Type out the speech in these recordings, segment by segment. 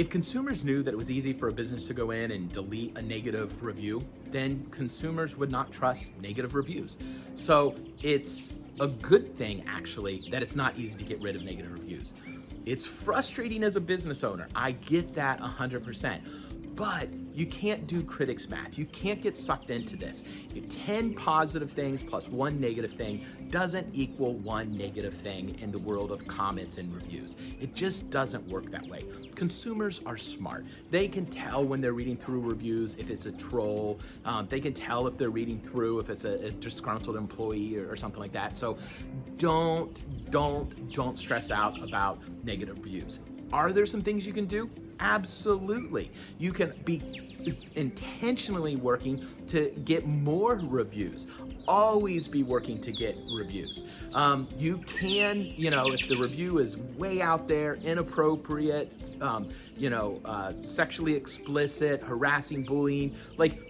If consumers knew that it was easy for a business to go in and delete a negative review, then consumers would not trust negative reviews. So it's a good thing, actually, that it's not easy to get rid of negative reviews. It's frustrating as a business owner. I get that 100%. But you can't do critics math. You can't get sucked into this. 10 positive things plus one negative thing doesn't equal one negative thing in the world of comments and reviews. It just doesn't work that way. Consumers are smart. They can tell when they're reading through reviews if it's a troll. They can tell if they're reading through if it's a disgruntled employee or something like that. So don't stress out about negative reviews. Are there some things you can do? Absolutely. You can be intentionally working to get more reviews. Always be working to get reviews. You can, if the review is way out there, inappropriate, sexually explicit, harassing, bullying,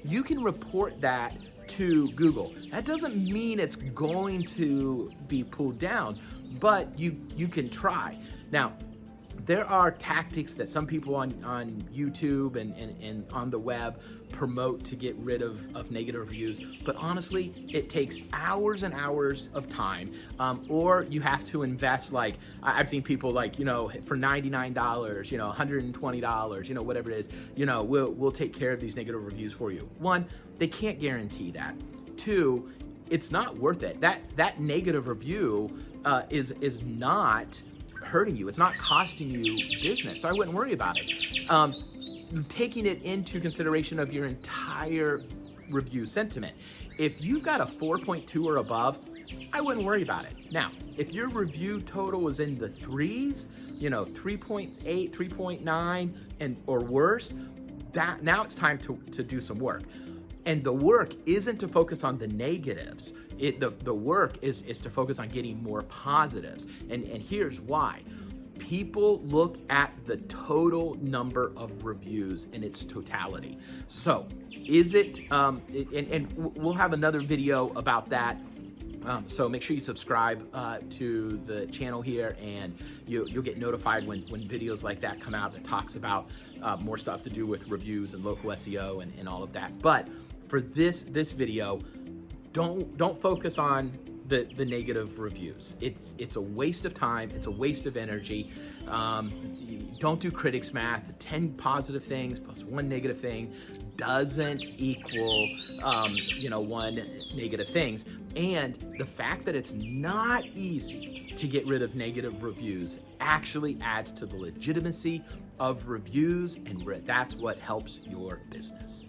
you can report that to Google. That doesn't mean it's going to be pulled down, but you can try. Now, there are tactics that some people on YouTube and on the web promote to get rid of negative reviews, but honestly, it takes hours and hours of time, or you have to invest, I've seen people for $99, $120, whatever it is, we'll take care of these negative reviews for you. One, they can't guarantee that. Two, it's not worth it. That negative review is not hurting you. It's not costing you business, so I wouldn't worry about it. Taking it into consideration of your entire review sentiment. If you've got a 4.2 or above, I wouldn't worry about it. Now, if your review total is in the threes, 3.8, 3.9, or worse, now it's time to do some work. And the work isn't to focus on the negatives. The work is to focus on getting more positives. And here's why. People look at the total number of reviews in its totality. So is it, and we'll have another video about that. So make sure you subscribe to the channel here, and you'll get notified when videos like that come out that talks about more stuff to do with reviews and local SEO and all of that. But for this video, don't focus on the negative reviews. It's a waste of time. It's a waste of energy. Don't do critics math. 10 positive things plus one negative thing doesn't equal one negative things. And the fact that it's not easy to get rid of negative reviews actually adds to the legitimacy of reviews, and that's what helps your business.